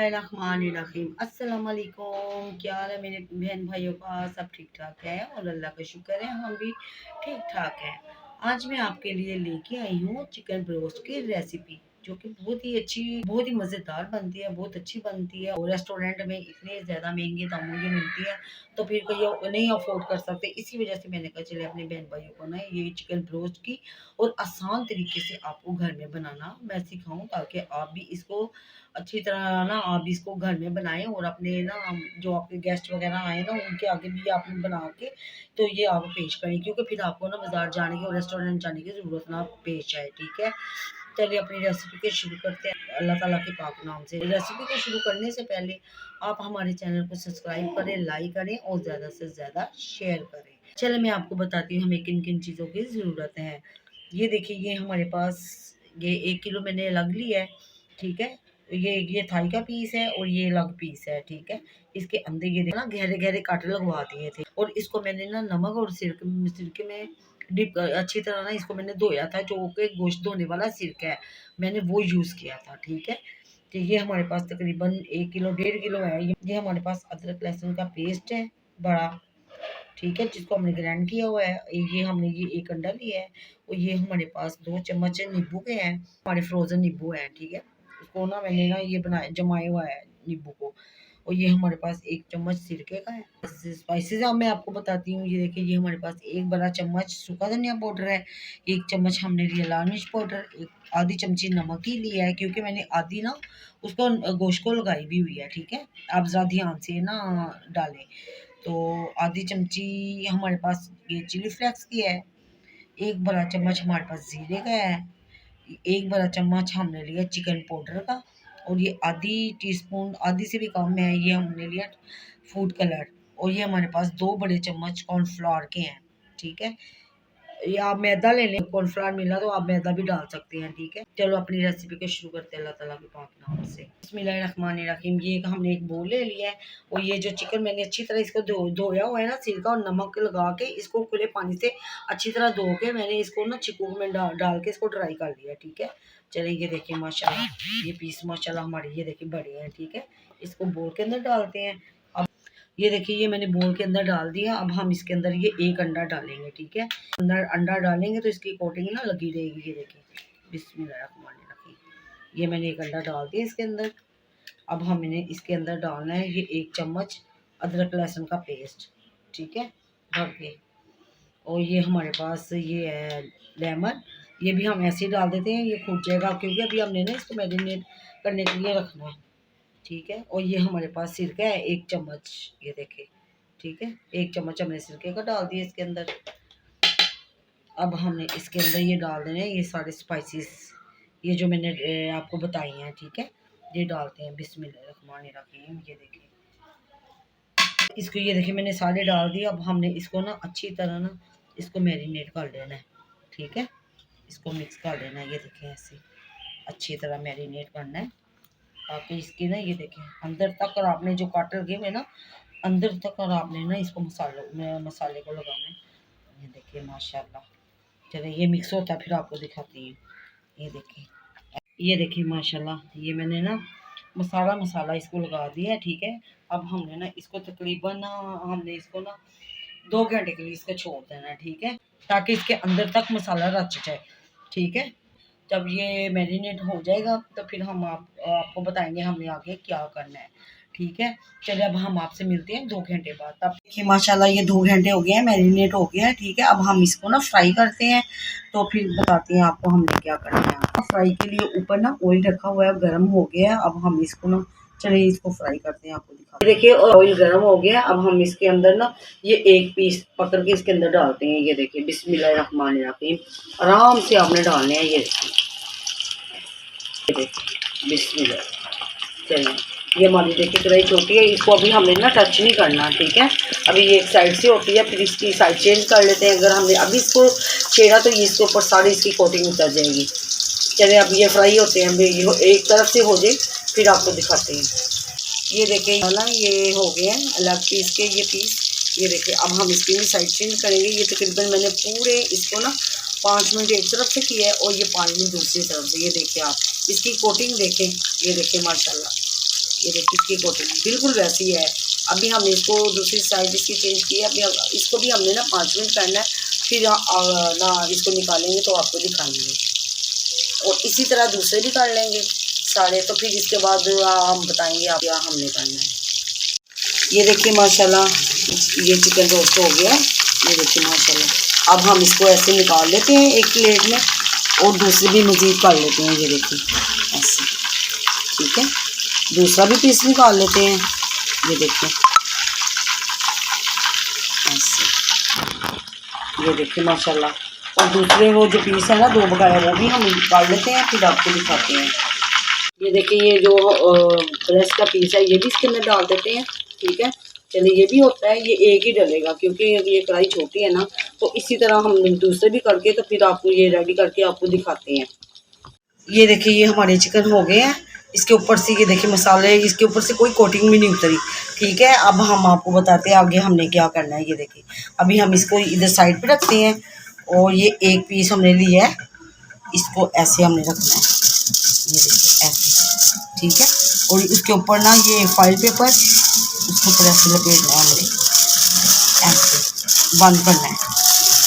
बिस्मिल्लाहिर्रहमानिर्रहीम। अस्सलाम वालेकुम। क्या हाल है मेरे बहन भाइयों का? सब ठीक ठाक है और अल्लाह का शुक्र है हम भी ठीक ठाक हैं। आज मैं आपके लिए लेके आई हूँ चिकन ब्रोस्ट की रेसिपी, जो कि बहुत ही अच्छी, बहुत ही मज़ेदार बनती है, बहुत अच्छी बनती है। और रेस्टोरेंट में इतने ज़्यादा महंगे दामों की मिलती है तो फिर कोई नहीं अफोर्ड कर सकते। इसी वजह से मैंने कहा चले अपने बहन भाइयों को ना ये चिकन ब्रोस्ट की और आसान तरीके से आपको घर में बनाना मैं सिखाऊं, ताकि आप भी इसको अच्छी तरह ना आप इसको घर में बनाएं और अपने ना जो आपके गेस्ट वगैरह आए ना उनके आगे भी आप बना के तो ये आप पेश करें, क्योंकि फिर आपको ना बाजार जाने की और रेस्टोरेंट जाने की ज़रूरत ना पेश आए। ठीक है, चलिए अपनी रेसिपी के शुरू करते हैं अल्लाह ताला के पाक नाम से। रेसिपी को शुरू करने से पहले आप हमारे चैनल को सब्सक्राइब करें, लाइक करें और ज़्यादा से ज़्यादा शेयर करें। चलिए मैं आपको बताती हूँ हमें किन किन चीज़ों की ज़रूरत है। ये देखिए, ये हमारे पास ये 1 किलो मैंने अलग लिया है। ठीक है, ये थाई का पीस है और ये अलग पीस है। ठीक है, इसके अंदर ये देखना गहरे गहरे कांटे लगवा दिए थे और इसको मैंने ना नमक और सिरके में डिप अच्छी तरह ना इसको मैंने धोया था। जो कि गोश्त धोने वाला सिरका है मैंने वो यूज़ किया था। ठीक है, तो ये हमारे पास तकरीबन 1 किलो 1.5 किलो है। ये हमारे पास अदरक लहसुन का पेस्ट है बड़ा। ठीक है, जिसको हमने ग्राइंड किया हुआ है। ये हमने ये 1 अंडा लिया है और ये हमारे पास 2 चम्मच नींबू के हैं, हमारे फ्रोज़न नींबू हैं। ठीक है, उसको ना मैंने ना ये बनाया जमाया हुआ है नींबू को। और ये हमारे पास 1 चम्मच सिरके का है। स्पाइसेस अब मैं आपको बताती हूँ। ये देखिए, ये हमारे पास 1 बड़ा चम्मच सूखा धनिया पाउडर है, 1 चम्मच हमने लिया लाल मिर्च पाउडर, आधी चमची नमक ही लिया है, क्योंकि मैंने आधी ना उसको गोश्त को लगाई भी हुई है। ठीक है, आप ज़रा ध्यान से ना डालें। तो आधी चमची हमारे पास ये चिली फ्लेक्स की है, 1 बड़ा चम्मच हमारे पास जीरे का है, 1 बड़ा चम्मच हमने लिया चिकन पाउडर का और ये आधी टीस्पून, आधी से भी कम है, ये हमने लिया फूड कलर। और ये हमारे पास 2 बड़े चम्मच कॉर्नफ्लोर के हैं। ठीक है, ये आप मैदा ले लें, कॉर्नफ्लोर मिला तो आप मैदा भी डाल सकते हैं। ठीक है, चलो अपनी रेसिपी को शुरू करते हैं अल्लाह ताला के पाक नाम से। बिस्मिल्लाहिर्रहमानिर्रहीम। ये हमने एक बोल ले लिया है और ये जो चिकन मैंने अच्छी तरह इसको धोया हुआ है ना, सिरका और नमक लगा के इसको खुले पानी से अच्छी तरह धो के मैंने इसको ना चिकू में डाल के इसको ड्राई कर लिया। ठीक है, चलिए ये देखिए माशाल्लाह ये पीस माशाल्लाह हमारे ये देखिए बड़े हैं। ठीक है, इसको बोल के अंदर डालते हैं। ये देखिए, ये मैंने बोल के अंदर डाल दिया। अब हम इसके अंदर ये 1 अंडा डालेंगे। ठीक है, अंदर अंडा डालेंगे तो इसकी कोटिंग ना लगी रहेगी। ये देखिए, बिस्मिल्लाहिर्रहमानिर्रहीम। ये मैंने 1 अंडा डाल दिया इसके अंदर। अब हमने इसके अंदर डालना है ये 1 चम्मच अदरक लहसुन का पेस्ट। ठीक है, भर के। और ये हमारे पास ये है लेमन, ये भी हम ऐसे ही डाल देते हैं, ये फूट जाएगा क्योंकि अभी हमने ना इसको मैरिनेट करने के लिए रखना है। ठीक है, और ये हमारे पास सिरका है 1 चम्मच, ये देखिए। ठीक है, 1 चम्मच हमने सिरके का डाल दिया इसके अंदर। अब हमने इसके अंदर ये डाल देने ये सारे स्पाइसेस, ये जो मैंने आपको बताई हैं। ठीक है, ये डालते हैं बिस्मिल्लाहिर्रहमानिर्रहीम। ये देखिए, इसको ये देखिए मैंने सारे डाल दिए। अब हमने इसको ना अच्छी तरह ना इसको मैरिनेट कर लेना है। ठीक है, इसको मिक्स कर लेना है। ये देखिए ऐसे अच्छी तरह मैरिनेट करना है, ताकि इसकी ना ये देखें अंदर तक और आपने जो काट लगे हुए ना अंदर तक और आपने ना इसको मसाले को लगाना है। ये देखिए माशाल्लाह। चलिए ये मिक्स होता है फिर आपको दिखाती हूँ। ये देखिए माशाल्लाह ये मैंने ना मसाला इसको लगा दिया है। ठीक है, अब हमने ना इसको तकरीबन ना हमने इसको ना 2 घंटे के लिए इसको छोड़ देना है। ठीक है, ताकि इसके अंदर तक मसाला रच जाए। ठीक है, जब ये मैरिनेट हो जाएगा तो फिर हम आपको बताएंगे हमने आगे क्या करना है। ठीक है, चलिए अब हम आपसे मिलते हैं 2 घंटे बाद। तब देखिए माशाल्लाह ये 2 घंटे हो गए हैं, मैरिनेट हो गया है। ठीक है, अब हम इसको ना फ्राई करते हैं, तो फिर बताते हैं आपको हमने क्या करना है। फ्राई के लिए ऊपर ना ऑयल रखा हुआ है, गर्म हो गया है। अब हम इसको ना चलिए इसको फ्राई करते हैं, आपको दिखा। देखिए ऑयल गर्म हो गया, अब हम इसके अंदर ना ये 1 पीस पकड़ के इसके अंदर डालते हैं। ये देखिए बिस्मिल्लाहिर्रहमानिर्रहीम, आराम से आपने डालने हैं। ये बिस्मिल्लाह। चलिए ये हमारी देखिए कढ़ाई छोटी है, इसको अभी हमने ना टच नहीं करना। ठीक है, अभी ये एक साइड से होती है, फिर इसकी साइड चेंज कर लेते हैं। अगर हमने अभी इसको छेड़ा तो ये इसके ऊपर सारी इसकी कोटिंग उतर जाएगी। चलिए अब ये फ्राई होते हैं, अभी ये एक तरफ से हो जाए फिर आपको दिखाते हैं। ये देखिए ना ये हो गए हैं अलग पीस के ये पीस। ये देखिए अब हम इसकी भी साइड चेंज करेंगे। ये तकरीबन मैंने पूरे इसको ना 5 मिनट एक तरफ से किया है और ये 5 मिनट दूसरी तरफ से। ये देखिए आप इसकी कोटिंग देखें, ये देखिए माशाल्लाह ये देखिए इसकी कोटिंग बिल्कुल वैसी है। अभी हमने इसको दूसरी साइड इसकी चेंज की है। अभी इसको भी हमने ना 5 मिनट करना है, फिर ना इसको निकालेंगे तो आपको दिखाएंगे। और इसी तरह दूसरे भी कर लेंगे सारे, तो फिर इसके बाद हम बताएंगे आप क्या हमने करना है। ये देखिए माशाल्लाह ये चिकन रोस्ट हो गया। ये देखिए माशाल्लाह, अब हम इसको ऐसे निकाल लेते हैं एक प्लेट में और दूसरी भी मज़ीद कर लेते हैं। ये देखिए ऐसे, ठीक है, दूसरा भी पीस निकाल लेते हैं। ये देखिए ऐसे, ये देखिए माशाल्लाह। और दूसरे वो जो पीस है ना 2 बकाया, वो भी हम निकाल लेते हैं, फिर आपको दिखाते हैं। ये देखिए ये जो ब्रेस्ट का पीस है ये भी इसके अंदर डाल देते हैं, ठीक है। चलिए ये भी होता है, ये एक ही डलेगा क्योंकि ये कढ़ाई छोटी है ना, तो इसी तरह हम दूसरे भी करके तो फिर आपको ये रेडी करके आपको दिखाते हैं। ये देखिए ये हमारे चिकन हो गए हैं। इसके ऊपर से ये देखिए मसाले, इसके ऊपर से कोई कोटिंग भी नहीं उतरी, ठीक है। अब हम आपको बताते हैं आगे हमने क्या करना है। ये देखिए अभी हम इसको इधर साइड पे रखते हैं और ये एक पीस हमने लिया है, इसको ऐसे हमने रखना है। ये देखिए ऐसे, ठीक है। और उसके ऊपर ना ये फॉइल पेपर, उसके ऊपर ऐसे लपेटना है हमने, ऐसे बंद करना है।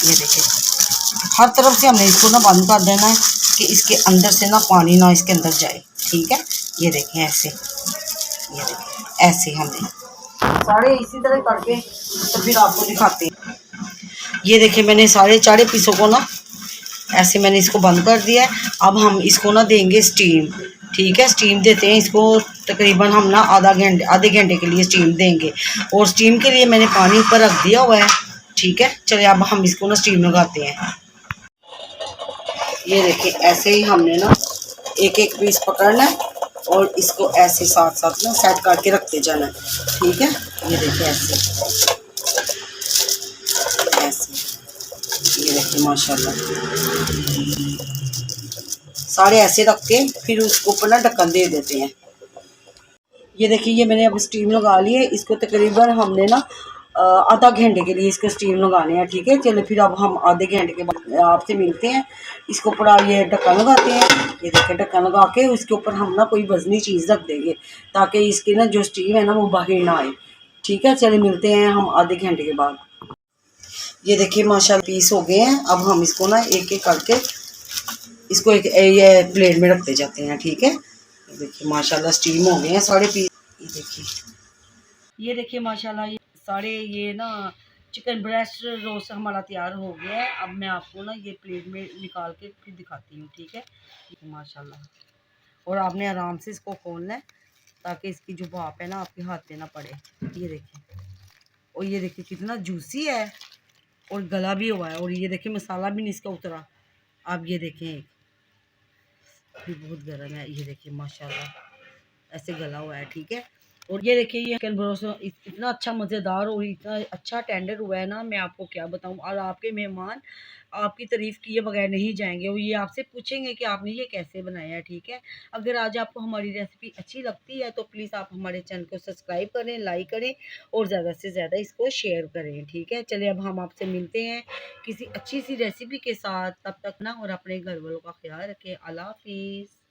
ये देखिए हर तरफ से हमने इसको ना बंद कर देना है कि इसके अंदर से ना पानी ना इसके अंदर जाए, ठीक है। ये देखें ऐसे, ये देखें ऐसे हमने सारे इसी तरह करके तो फिर आपको दिखाते हैं। ये देखिए मैंने सारे 4 पीसों को ना ऐसे मैंने इसको बंद कर दिया है। अब हम इसको ना देंगे स्टीम, ठीक है। स्टीम देते हैं इसको तकरीबन हम ना आधे घंटे के लिए स्टीम देंगे। और स्टीम के लिए मैंने पानी ऊपर रख दिया हुआ है, ठीक है। चलिए अब हम इसको ना स्टीम लगाते हैं। ये देखिए ऐसे ही हमने ना एक एक पीस पकड़ना है और इसको ऐसे साथ साथ ना सेट करके रखते जाना है, ठीक है। ये देखिए ऐसे ऐसे, ये देखिए माशाल्लाह सारे ऐसे रख के फिर उसको ऊपर ना ढक्कन दे देते हैं। ये देखिए ये मैंने अब स्टीम लगा ली है। इसको तकरीबन हमने ना आधा घंटे के लिए इसको स्टीम लगाने हैं, ठीक है। चलो फिर अब हम आधे घंटे के बाद आपसे मिलते हैं। इसके ऊपर ये ढक्कन लगाते हैं। ये देखिए ढक्कन लगा के उसके ऊपर हम ना कोई वजनी चीज़ रख देंगे ताकि इसकी ना जो स्टीम है ना वो बाहर ना आए, ठीक है। चलिए मिलते हैं हम आधे घंटे के बाद। ये देखिए माशाल्लाह पीस हो गए हैं। अब हम इसको ना एक एक करके इसको एक ये प्लेट में रखते जाते हैं, ठीक है। ये देखिए माशाल्लाह स्टीम हो गए हैं सारे पीस। ये देखिए माशाल्लाह ये सारे ये ना चिकन ब्रेस्ट रोस्ट हमारा तैयार हो गया है। अब मैं आपको ना ये प्लेट में निकाल के फिर दिखाती हूँ, ठीक है। माशाल्लाह और आपने आराम से इसको खोलना है ताकि इसकी जो भाप है ना आपके हाथ में ना पड़े। ये देखिए, और ये देखिए कितना जूसी है और गला भी हुआ है। और ये देखिए मसाला भी नहीं इसका उतरा। आप ये देखें भी बहुत गर्म है। ये देखिए माशाल्लाह ऐसे गला हुआ है, ठीक है। और ये देखिए ये चिकन ब्रोस्ट इतना अच्छा मज़ेदार और इतना अच्छा टेंडर हुआ है ना, मैं आपको क्या बताऊं। और आपके मेहमान आपकी तारीफ़ किए बगैर नहीं जाएंगे और ये आपसे पूछेंगे कि आपने ये कैसे बनाया है, ठीक है। अगर आज आपको हमारी रेसिपी अच्छी लगती है तो प्लीज़ आप हमारे चैनल को सब्सक्राइब करें, लाइक करें और ज़्यादा से ज़्यादा इसको शेयर करें, ठीक है। चलिए अब हम आपसे मिलते हैं किसी अच्छी सी रेसिपी के साथ। तब तक ना और अपने घर वालों का ख्याल रखें। अल्लाह हाफिज़।